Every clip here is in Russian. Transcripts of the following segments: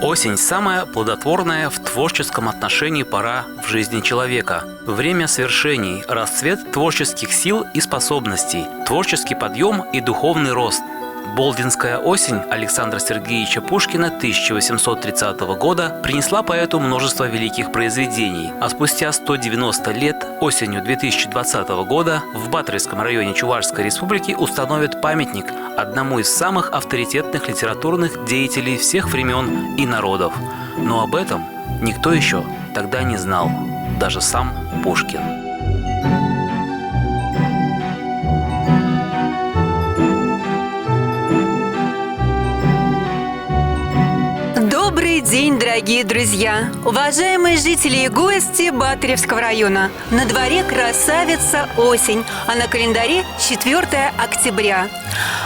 Осень – самая плодотворная в творческом отношении пора в жизни человека. Время свершений, расцвет творческих сил и способностей, творческий подъем и духовный рост. Болдинская осень Александра Сергеевича Пушкина 1830 года принесла поэту множество великих произведений, а спустя 190 лет, осенью 2020 года, в Батрийском районе Чувашской республики установят памятник одному из самых авторитетных литературных деятелей всех времен и народов. Но об этом никто еще тогда не знал, даже сам Пушкин. Добрый день, дорогие друзья! Уважаемые жители и гости Батыревского района! На дворе красавица осень, а на календаре 4 октября.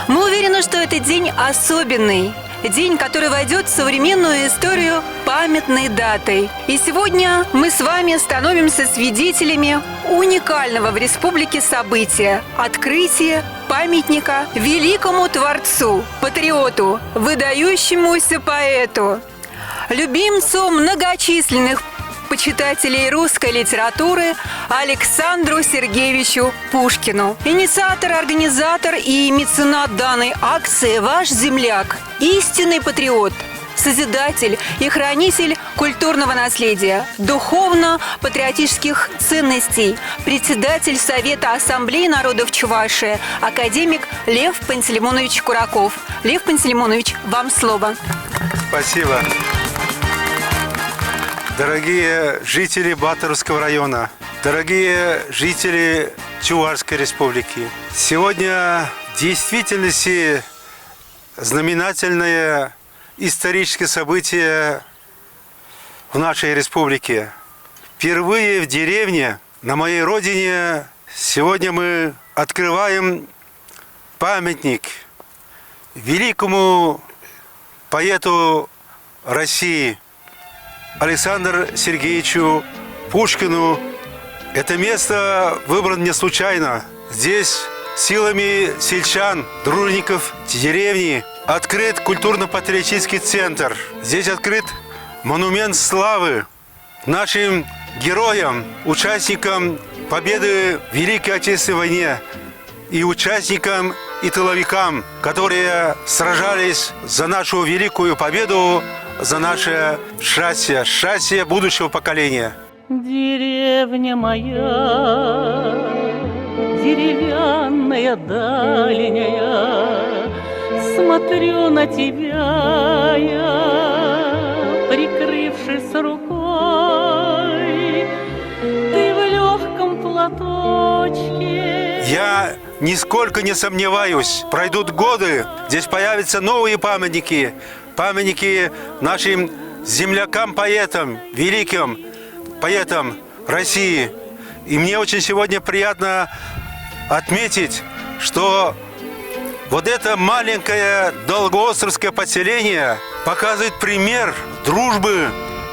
Мы уверены, что этот день особенный. День, который войдет в современную историю памятной датой. И сегодня мы с вами становимся свидетелями уникального в республике события – открытия памятника великому творцу, патриоту, выдающемуся поэту, любимцу многочисленных почитателей русской литературы Александру Сергеевичу Пушкину. Инициатор, организатор и меценат данной акции – ваш земляк, истинный патриот, созидатель и хранитель культурного наследия, духовно-патриотических ценностей, председатель Совета Ассамблеи народов Чувашии, академик Лев Пантелеймонович Кураков. Лев Пантелеймонович, вам слово. Спасибо. Дорогие жители Батыревского района, дорогие жители Чувашской республики, сегодня в действительности знаменательное историческое событие в нашей республике. Впервые в деревне, на моей родине, сегодня мы открываем памятник великому поэту России Александру Сергеевичу Пушкину. Это место выбрано не случайно. Здесь силами сельчан, дружинников деревни открыт культурно-патриотический центр. Здесь открыт монумент славы нашим героям, участникам победы в Великой Отечественной войне и участникам и тыловикам, которые сражались за нашу великую победу, за наше счастье будущего поколения. Деревня моя, деревянная дальняя, смотрю на тебя я, прикрывшись рукой, ты в легком платочке. Я нисколько не сомневаюсь, пройдут годы, здесь появятся новые памятники, памятники нашим землякам-поэтам, великим поэтам России. И мне очень сегодня приятно отметить, что вот это маленькое долгоостровское поселение показывает пример дружбы,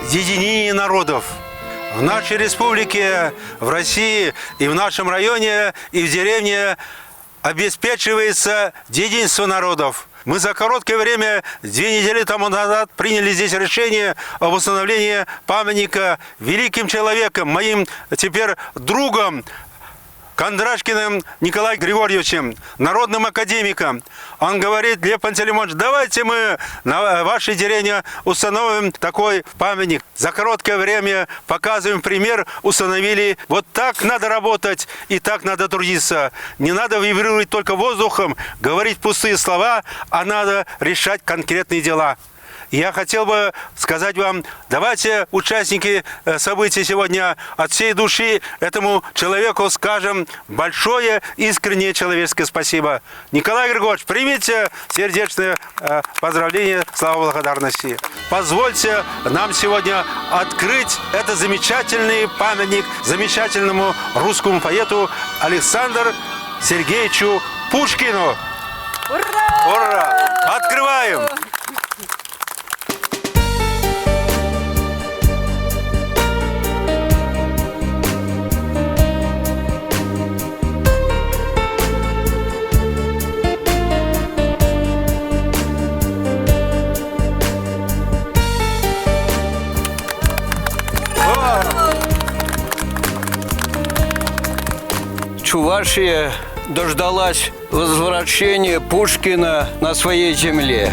единения народов. В нашей республике, в России и в нашем районе, и в деревне обеспечивается единство народов. Мы за короткое время, 2 недели тому назад, приняли здесь решение об установлении памятника великим человеком, моим теперь другом, Кондрашкиным Николаем Григорьевичем, народным академиком. Он говорит: Лев Пантелеймонович, давайте мы на вашей деревне установим такой памятник. За короткое время показываем пример, установили. Вот так надо работать и так надо трудиться. Не надо вибрировать только воздухом, говорить пустые слова, а надо решать конкретные дела. Я хотел бы сказать вам, давайте, участники событий сегодня, от всей души этому человеку скажем большое искреннее человеческое спасибо. Николай Григорьевич, примите сердечное поздравление, слава благодарности. Позвольте нам сегодня открыть этот замечательный памятник замечательному русскому поэту Александру Сергеевичу Пушкину. Ура! Ура! Открываем! Чувашия дождалась возвращения Пушкина на своей земле.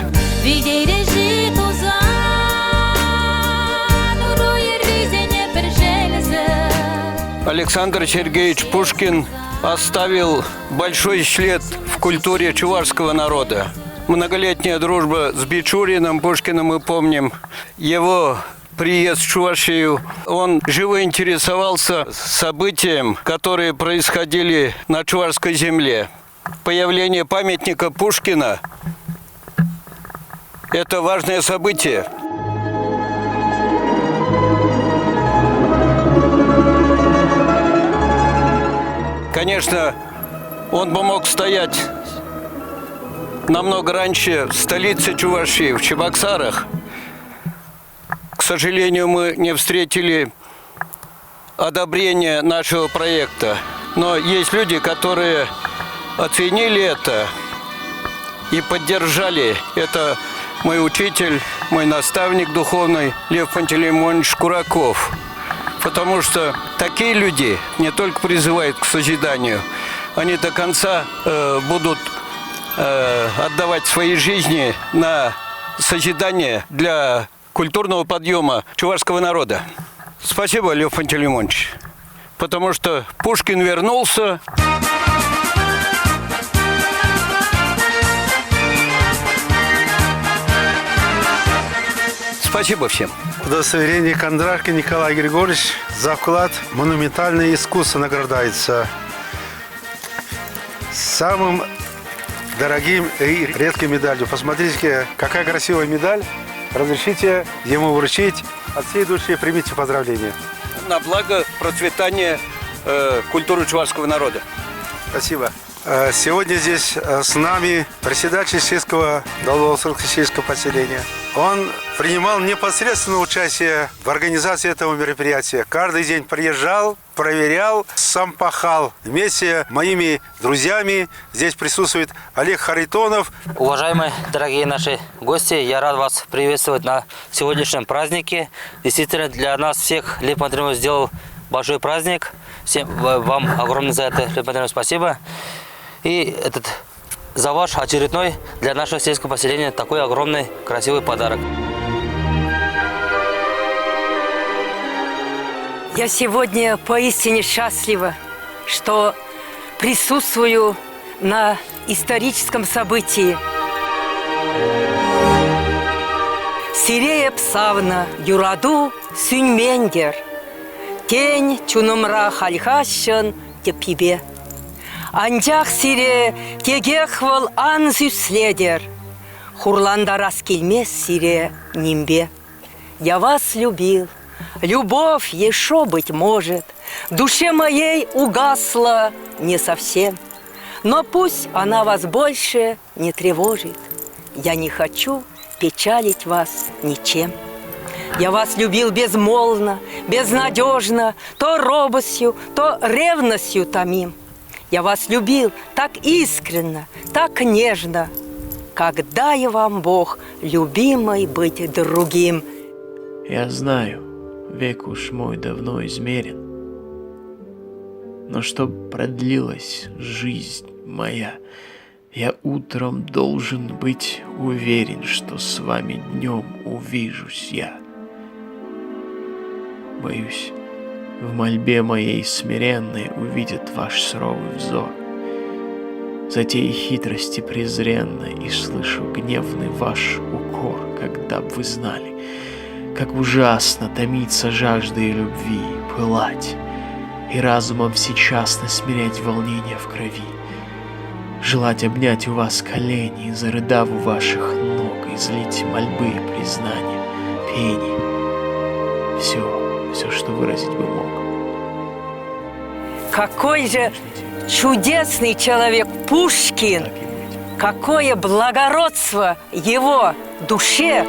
Александр Сергеевич Пушкин оставил большой след в культуре чувашского народа. Многолетняя дружба с Бичуриным Пушкиным мы помним. Его приезд в Чувашию, он живо интересовался событием, которые происходили на чувашской земле. Появление памятника Пушкина – это важное событие. Конечно, он бы мог стоять намного раньше в столице Чувашии, в Чебоксарах. К сожалению, мы не встретили одобрения нашего проекта. Но есть люди, которые оценили это и поддержали. Это мой учитель, мой наставник духовный Лев Пантелеймонович Кураков. Потому что такие люди не только призывают к созиданию, они до конца будут отдавать свои жизни на созидание для культурного подъема чувашского народа. Спасибо, Лев Пантелеймонович, потому что Пушкин вернулся. Спасибо всем. Удостоверение Кондрашко Николай Григорьевич за вклад в монументальное искусство награждается самым дорогим и редким медалью. Посмотрите, какая красивая медаль. Разрешите ему вручить. От всей души примите поздравления. На благо процветания культуры чувашского народа. Спасибо. Сегодня здесь с нами председатель сельского Долгоустройского поселения. Он принимал непосредственно участие в организации этого мероприятия. Каждый день приезжал, проверял, сам пахал. Вместе с моими друзьями здесь присутствует Олег Харитонов. Уважаемые, дорогие наши гости, я рад вас приветствовать на сегодняшнем празднике. Действительно, для нас всех Лев Пантелеймонович сделал большой праздник. Всем вам огромное за это, Лев Пантелеймонович, спасибо. И за ваш очередной для нашего сельского поселения такой огромный красивый подарок. Я сегодня поистине счастлива, что присутствую на историческом событии. Сирея псавна юраду сюньмендер, тень чунумра хальхащен тепибе. Анчах сире тегехвал анзюследер, хурланда раз келмес сире нимбе. Я вас любил, любовь еще, быть может, душе моей угасла не совсем. Но пусть она вас больше не тревожит. Я не хочу печалить вас ничем. Я вас любил безмолвно, безнадежно, то робостью, то ревностью томим. Я вас любил так искренно, так нежно, когда я вам, Бог, любимой быть другим. Я знаю, век уж мой давно измерен, но чтоб продлилась жизнь моя, я утром должен быть уверен, что с вами днем увижусь я. Боюсь, в мольбе моей смиренной увидит ваш суровый взор. Затеи хитрости презренной, и слышу гневный ваш укор, когда б вы знали, как ужасно томиться жаждой любви, пылать, и разумом всечасно смирять волнение в крови, желать обнять у вас колени, зарыдав у ваших ног, излить мольбы и признания, пение, все, что выразить бы мог. Какой же чудесный человек Пушкин! Какое благородство его душе!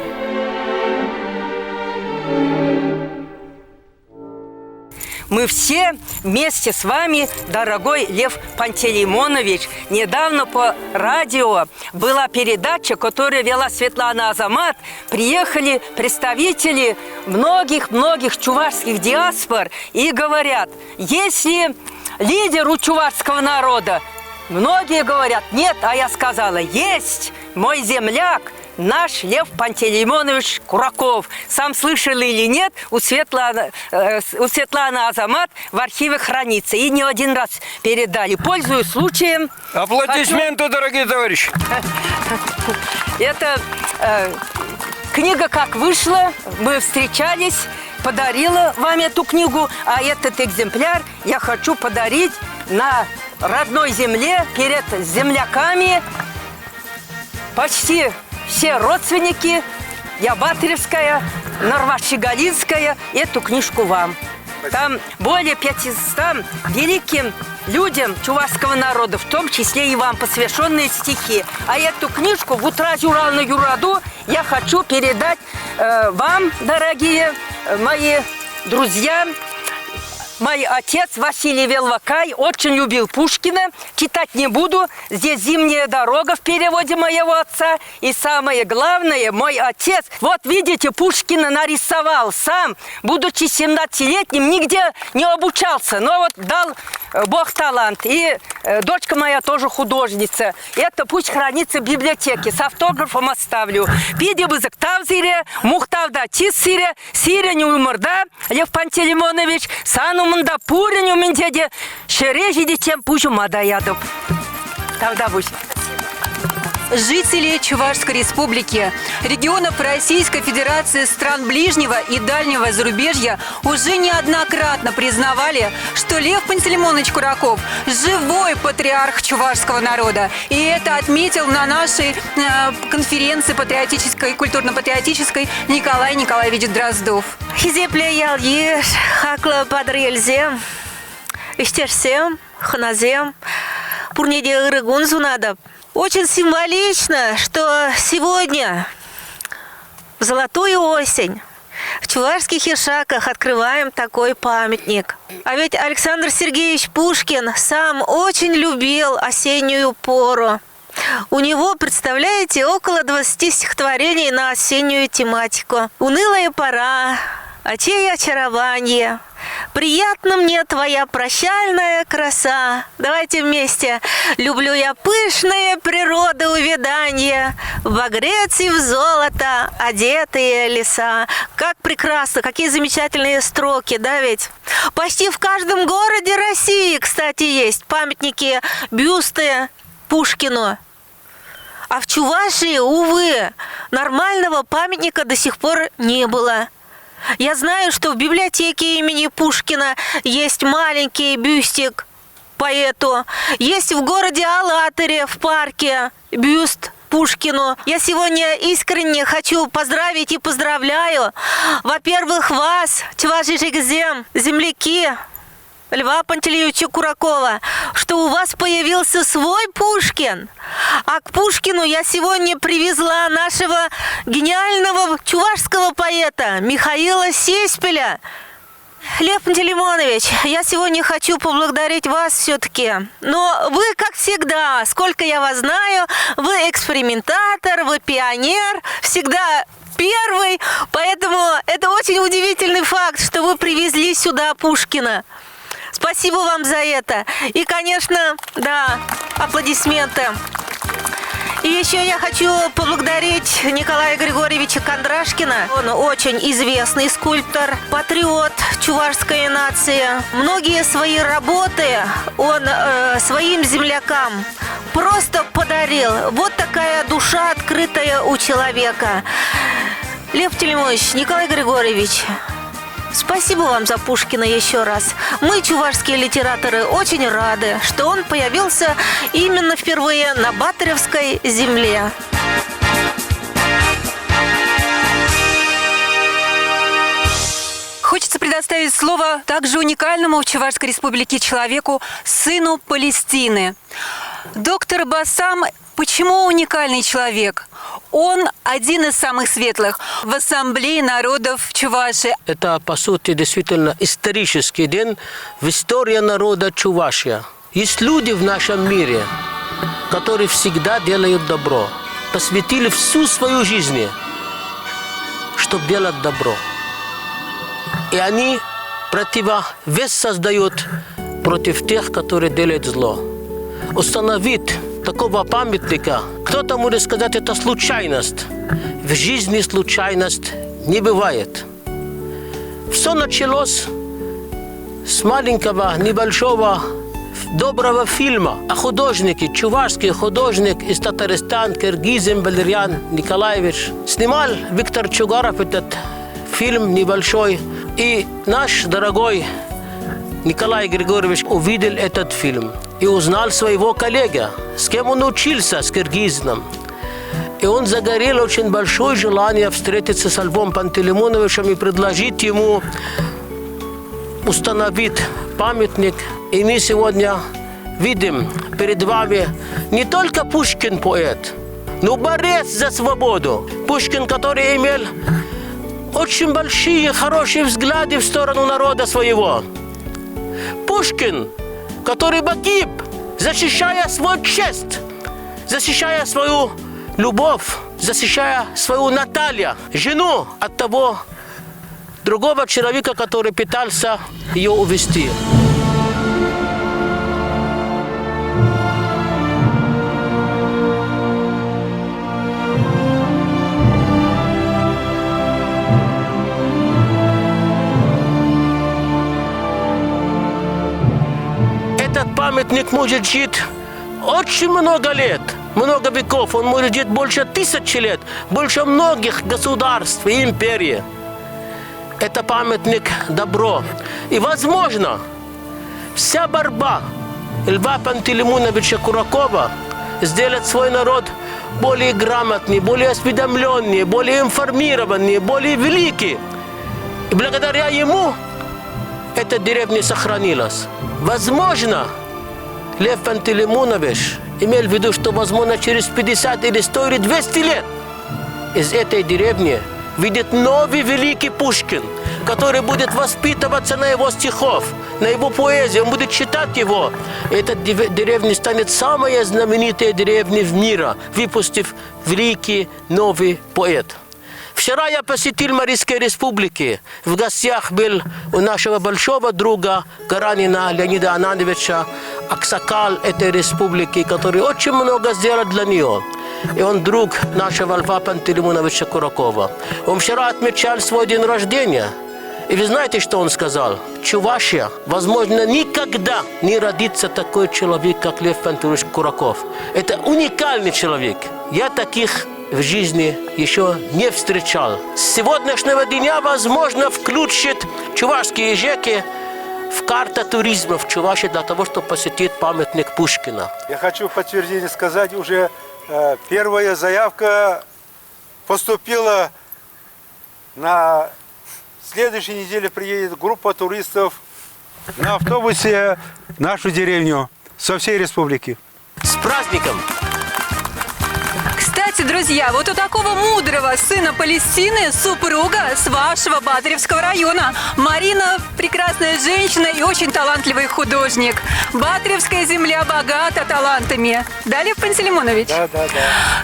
Мы все вместе с вами, дорогой Лев Пантелеймонович, недавно по радио была передача, которую вела Светлана Азамат. Приехали представители многих чувашских диаспор и говорят, если лидер у чувашского народа, многие говорят, нет, а я сказала, есть мой земляк, наш Лев Пантелеймонович Кураков. Сам слышал или нет, у Светланы Азамат в архиве хранится. И не один раз передали. Пользуясь случаем... Аплодисменты, дорогие товарищи! Это книга как вышла, мы встречались, подарила вам эту книгу, а этот экземпляр я хочу подарить на родной земле перед земляками. Почти все родственники, я Батыревская, Норваш-Галинская, эту книжку вам. Там более 500 великим людям чувашского народа, в том числе и вам, посвященные стихи. А эту книжку в утра Юрална Юраду я хочу передать вам, дорогие мои друзья. Мой отец Василий Велвакай очень любил Пушкина. Читать не буду. Здесь «Зимняя дорога» в переводе моего отца. И самое главное, мой отец, вот видите, Пушкина нарисовал сам, будучи 17-летним, нигде не обучался. Но вот дал Бог талант. И дочка моя тоже художница. Это пусть хранится в библиотеке. С автографом оставлю. Пиди бызык тавзире, мухтавда тиссире, сире не умырда, Лев Пантелеймонович, сану мында пуреню мендеде, шережи детем пужу мадаядов. Тогда будь. Жители Чувашской республики, регионов Российской Федерации, стран ближнего и дальнего зарубежья уже неоднократно признавали, что Лев Пантелеймонович Кураков – живой патриарх чувашского народа. И это отметил на нашей конференции патриотической, культурно-патриотической Николай Николаевич Дроздов. Хизеплеял еш, хакла падрельзем, иштерсем, ханазем, пурнеде ырыгун зунадап. Очень символично, что сегодня, в золотую осень, в чувашских Ишаках открываем такой памятник. А ведь Александр Сергеевич Пушкин сам очень любил осеннюю пору. У него, представляете, около 20 стихотворений на осеннюю тематику. «Унылая пора», «Очей очарование», «Приятна мне твоя прощальная краса». Давайте вместе. «Люблю я пышные природы увяданья, в багрец и в золото одетые леса». Как прекрасно, какие замечательные строки, да ведь? Почти в каждом городе России, кстати, есть памятники, бюсты Пушкину. А в Чувашии, увы, нормального памятника до сих пор не было. Я знаю, что в библиотеке имени Пушкина есть маленький бюстик поэту. Есть в городе Алатыре в парке бюст Пушкину. Я сегодня искренне хочу поздравить и поздравляю, во-первых, вас, чуваши-жигзем, земляки Льва Пантелеевича Куракова, что у вас появился свой Пушкин. А к Пушкину я сегодня привезла нашего гениального чувашского поэта Михаила Сеспеля. Лев Пантелеймонович, я сегодня хочу поблагодарить вас все-таки. Но вы, как всегда, сколько я вас знаю, вы экспериментатор, вы пионер, всегда первый. Поэтому это очень удивительный факт, что вы привезли сюда Пушкина. Спасибо вам за это. И, конечно, да, аплодисменты. И еще я хочу поблагодарить Николая Григорьевича Кондрашкина. Он очень известный скульптор, патриот чувашской нации. Многие свои работы он своим землякам просто подарил. Вот такая душа открытая у человека. Лев Пантелеймонович, Николай Григорьевич, спасибо вам за Пушкина еще раз. Мы, чувашские литераторы, очень рады, что он появился именно впервые на Батыревской земле. Хочется предоставить слово также уникальному в Чувашской республике человеку, сыну Палестины. Доктор Басам, почему уникальный человек? Он один из самых светлых в Ассамблее народов Чувашии. Это, по сути, действительно исторический день в истории народа Чувашия. Есть люди в нашем мире, которые всегда делают добро, посвятили всю свою жизнь, чтобы делать добро. И они противовес создают против тех, которые делают зло. Установить такого памятника, кто-то может сказать, это случайность. В жизни случайность не бывает. Все началось с маленького, небольшого, доброго фильма о художнике, чувашский художник из Татарстана, Киргизин Валерьян Николаевич. Снимал Виктор Чугаров этот фильм небольшой. И наш дорогой Николай Григорьевич увидел этот фильм и узнал своего коллега, с кем он учился, с киргизином. И он загорел очень большое желание встретиться с Львом Пантелеймоновичем и предложить ему установить памятник. И мы сегодня видим перед вами не только Пушкин поэт, но борец за свободу. Пушкин, который имел очень большие, хорошие взгляды в сторону народа своего. Пушкин, который погиб, защищая свою честь, защищая свою любовь, защищая свою Наталью, жену от того другого человека, который пытался ее увести. Этот памятник может жить очень много лет, много веков. Он может жить больше 1000 лет, больше многих государств и империй. Это памятник добро. И, возможно, вся борьба Льва Пантелеймоновича Куракова сделать свой народ более грамотный, более осведомленный, более информированный, более великий. И благодаря ему эта деревня сохранилась. Возможно, Лев Пантелеймонович имел в виду, что, возможно, через 50 или 100 или 200 лет из этой деревни выйдет новый великий Пушкин, который будет воспитываться на его стихов, на его поэзии, он будет читать его. И эта деревня станет самой знаменитой деревней в мире, выпустив великий новый поэт. Вчера я посетил Марийской республики. В гостях был у нашего большого друга Гаранина Леонида Анандовича, аксакал этой республики, который очень много сделал для нее. И он друг нашего Льва Пантелеймоновича Куракова. Он вчера отмечал свой день рождения. И вы знаете, что он сказал? Чувашия, возможно, никогда не родится такой человек, как Лев Пантелеймонович Кураков. Это уникальный человек. Я таких в жизни еще не встречал. С сегодняшнего дня, возможно, включит чувашские ежеки в карту туризма в Чувашии для того, чтобы посетить памятник Пушкина. Я хочу в подтверждение сказать, уже первая заявка поступила. На следующей неделе приедет группа туристов на автобусе в нашу деревню со всей республики. С праздником! Кстати, друзья, вот у такого мудрого сына Палестины супруга с вашего Батыревского района. Марина – прекрасная женщина и очень талантливый художник. Батыревская земля богата талантами. Да, Лев Пантелеймонович? Да.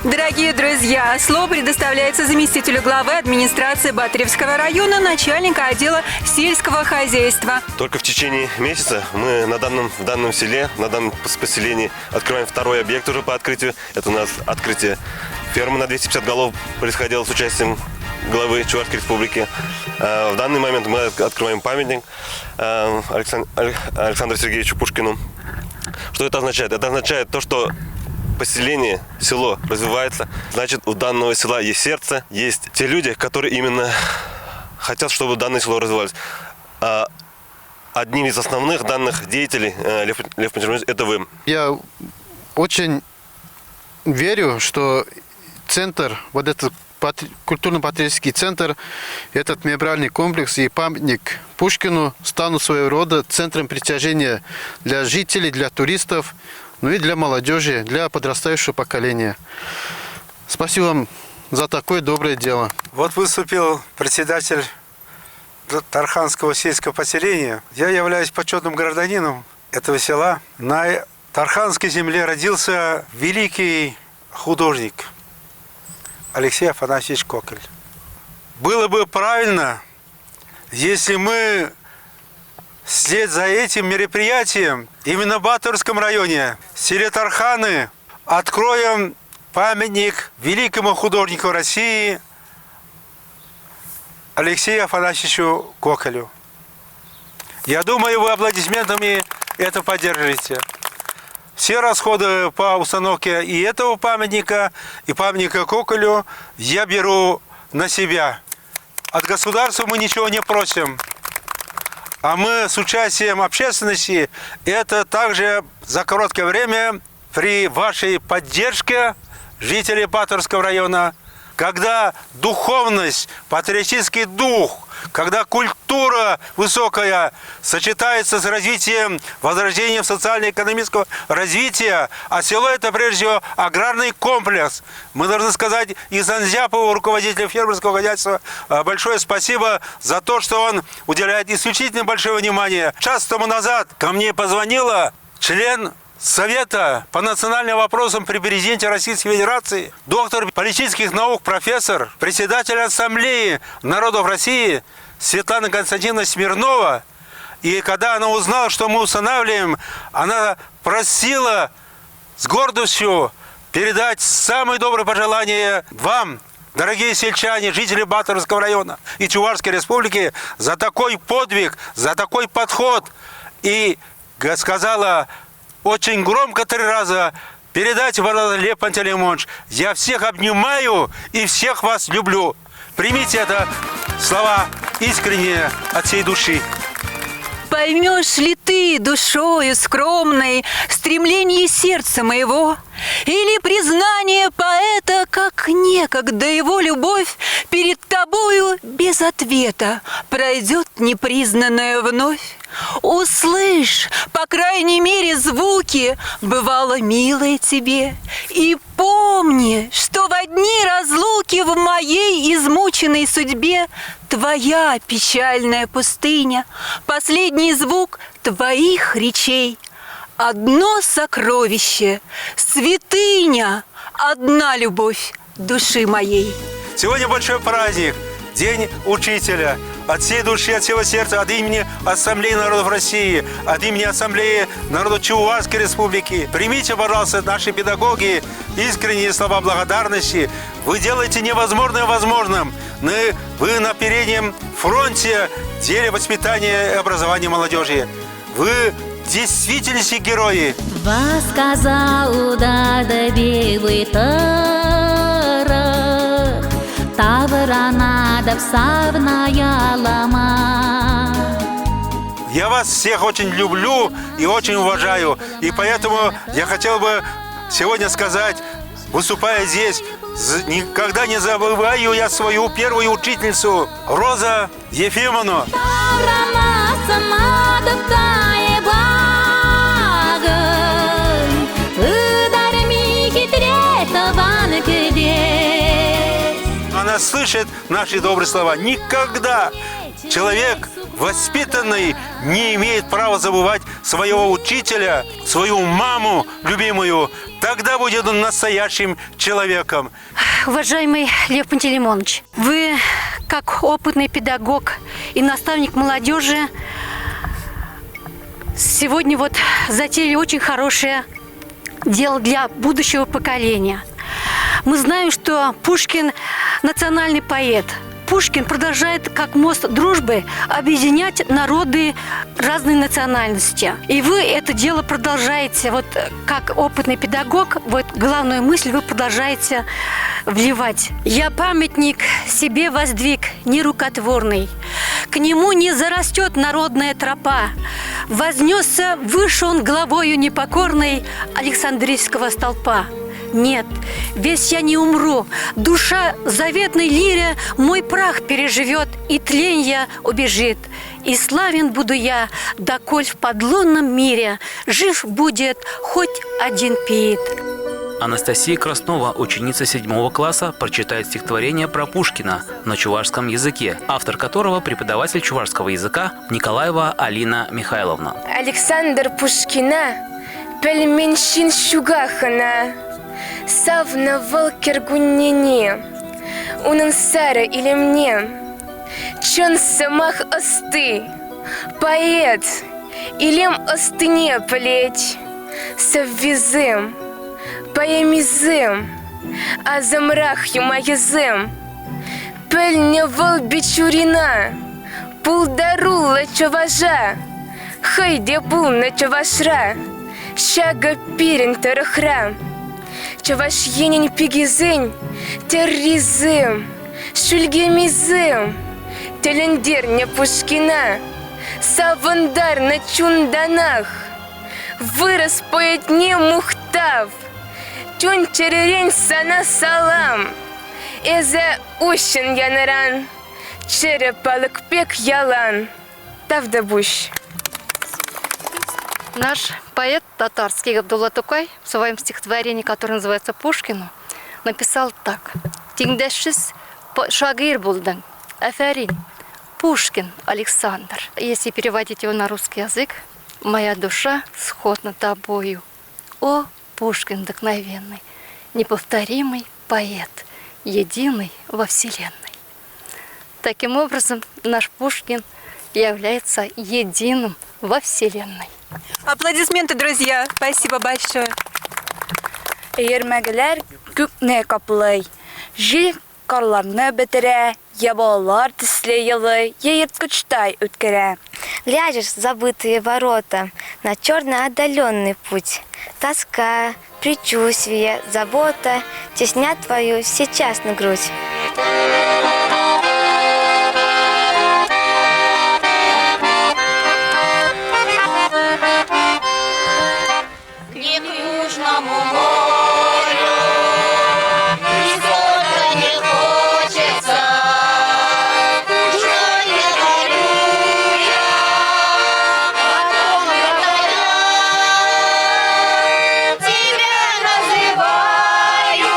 Дорогие друзья, слово предоставляется заместителю главы администрации Батыревского района, начальника отдела сельского хозяйства. Только в течение месяца мы в данном селе, на данном поселении открываем второй объект уже по открытию. Это у нас открытие фермы на 250 голов происходило с участием главы Чувашской республики. В данный момент мы открываем памятник Александру Сергеевичу Пушкину. Что это означает? Это означает то, что поселение, село развивается. Значит, у данного села есть сердце, есть те люди, которые именно хотят, чтобы данное село развивалось. Одним из основных данных деятелей, Лев Пантелеймонович, это вы. Я очень верю, что центр, вот этот культурно-патриотический центр, этот мемориальный комплекс и памятник Пушкину станут своего рода центром притяжения для жителей, для туристов, ну и для молодежи, для подрастающего поколения. Спасибо вам за такое доброе дело. Вот выступил председатель Тарханского сельского поселения. Я являюсь почетным гражданином этого села. На Тарханской земле родился великий художник Алексей Афанасьевич Коколь. Было бы правильно, если мы вслед за этим мероприятием именно в Баторском районе, в селе Тарханы, откроем памятник великому художнику России Алексею Афанасьевичу Коколю. Я думаю, вы аплодисментами это поддержите. Все расходы по установке и этого памятника, и памятника Коколю я беру на себя. От государства мы ничего не просим. А мы с участием общественности, это также за короткое время при вашей поддержке жителей Баторского района, когда духовность, патриотический дух, когда культура высокая сочетается с развитием, возрождением социально-экономического развития, а село это прежде всего аграрный комплекс. Мы должны сказать и Занзяпову, руководителю фермерского хозяйства, большое спасибо за то, что он уделяет исключительно большое внимание. Час тому назад ко мне позвонила член Совета по национальным вопросам при президенте Российской Федерации, доктор политических наук, профессор, председатель Ассамблеи народов России Светлана Константиновна Смирнова. И когда она узнала, что мы устанавливаем, она просила с гордостью передать самые добрые пожелания вам, дорогие сельчане, жители Баторского района и Чувашской республики, за такой подвиг, за такой подход. И сказала очень громко 3 раза: передайте, Лев Пантелеймонович, я всех обнимаю и всех вас люблю. Примите это слова искренние от всей души. Поймешь ли ты душою скромной стремление сердца моего? Или признание поэта, как некогда его любовь перед тобою без ответа пройдет непризнанная вновь? Услышь, по крайней мере, звуки, бывало милые тебе, и помни, что в одни разлуки в моей измученной судьбе твоя печальная пустыня, последний звук твоих речей. Одно сокровище, святыня, одна любовь души моей. Сегодня большой праздник, День учителя. От всей души, от всего сердца, от имени Ассамблеи народов России, от имени Ассамблеи народов Чувашской республики. Примите, пожалуйста, наши педагоги, искренние слова благодарности. Вы делаете невозможное возможным. Вы на переднем фронте в деле воспитания и образования молодежи. Вы действительно герои. Сказал да белый тарах, тавранада всавная лама. Я вас всех очень люблю и очень уважаю. И поэтому я хотел бы сегодня сказать, выступая здесь, никогда не забываю я свою первую учительницу Роза Ефимовну. Она слышит наши добрые слова. Никогда человек воспитанный не имеет права забывать своего учителя, свою маму любимую. Тогда будет он настоящим человеком. Уважаемый Лев Пантелеймонович, вы, как опытный педагог и наставник молодежи, сегодня вот затеяли очень хорошее дело для будущего поколения. Мы знаем, что Пушкин – национальный поэт. Пушкин продолжает, как мост дружбы, объединять народы разной национальности. И вы это дело продолжаете, вот как опытный педагог, вот главную мысль вы продолжаете вливать. «Я памятник себе воздвиг, нерукотворный. К нему не зарастет народная тропа. Вознесся выше он главою непокорной Александрийского столпа. Нет, весь я не умру, душа заветной лире мой прах переживет, и тленья убежит. И славен буду я, доколь в подлунном мире жив будет хоть один пиит». Анастасия Краснова, ученица 7 класса, прочитает стихотворение про Пушкина на чувашском языке, автор которого преподаватель чувашского языка Николаева Алина Михайловна. Александр Пушкина, пельменщин шугахана, савна волкер гуннени, унын сара или мне, чон самах осты, поэт, илем остыне плеть, соввизым, поемизым, а замрах юмаезым, пельня вол бичурина, пулдарула чуважа, хайде пул на чувашра, шага пирин тарахра, чуваш енень пигизынь, терризым, шульгемизым, телендерня Пушкина, савандар на чунданах, вырос поэтне мухтав, чун черерень сана салам, эзе ущен янаран, черепалык пек ялан, тавдабуш. Наш поэт татарский Габдулла Тукай в своем стихотворении, которое называется «Пушкину», написал так. «Тиңдәшсез шагир булдың, афарин, Пушкин Александр». Если переводить его на русский язык, «Моя душа сходна тобою, о Пушкин вдохновенный, неповторимый поэт, единый во вселенной». Таким образом, наш Пушкин является единым во вселенной. Аплодисменты, друзья. Спасибо большое. Ермәгеләр күкне каплый, җил карларны бетерә, ябалар төсле елый, ерткычтай үткәрә. Ляжешь в забытые ворота, на черно отдаленный путь. Тоска, предчувствие, забота теснят твою сейчас на грудь. Не к южному морю, нисколько не хочется, уже не горю я, потом тебя называю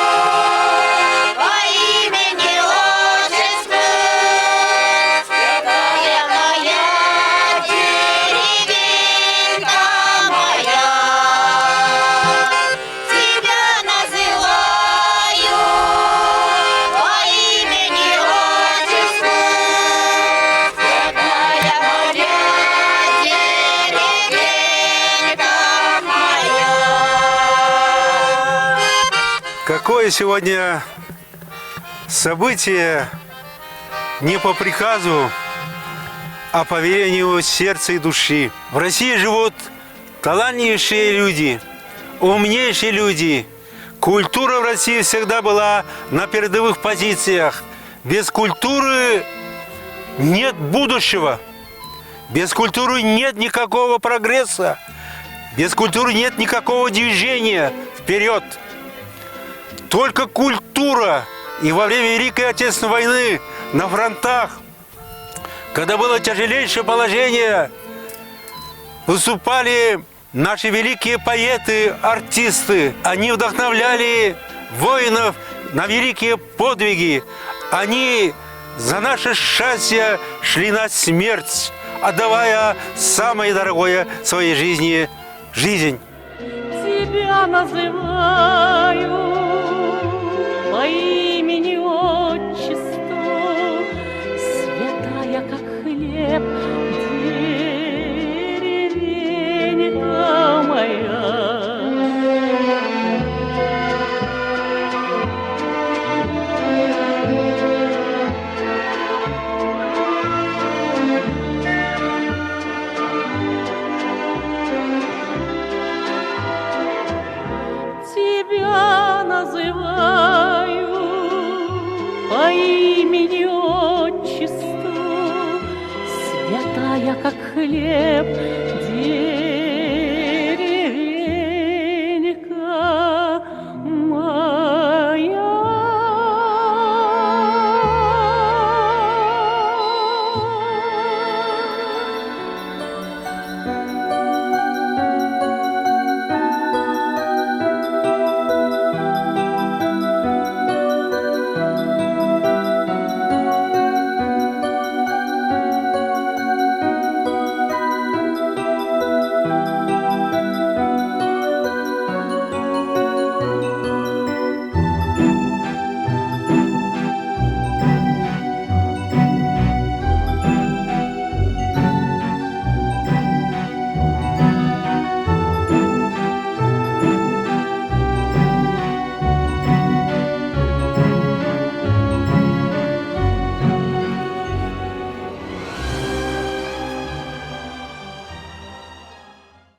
по имени отчеству, святая моя деревенька моя. Тебя называю по имени отчеству, святая моя деревенька моя. Какое сегодня событие не по приказу, а по велению сердца и души. В России живут талантливейшие люди, умнейшие люди. Культура в России всегда была на передовых позициях. Без культуры нет будущего. Без культуры нет никакого прогресса. Без культуры нет никакого движения вперед. Только культура. И во время Великой Отечественной войны на фронтах, когда было тяжелейшее положение, выступали наши великие поэты, артисты. Они вдохновляли воинов на великие подвиги. Они за наше счастье шли на смерть, отдавая самое дорогое в своей жизни – жизнь. Тебя называю по имени отчеству, святая как хлеб деревенька моя. Тебя называю по имени отчеству, святая как хлеб.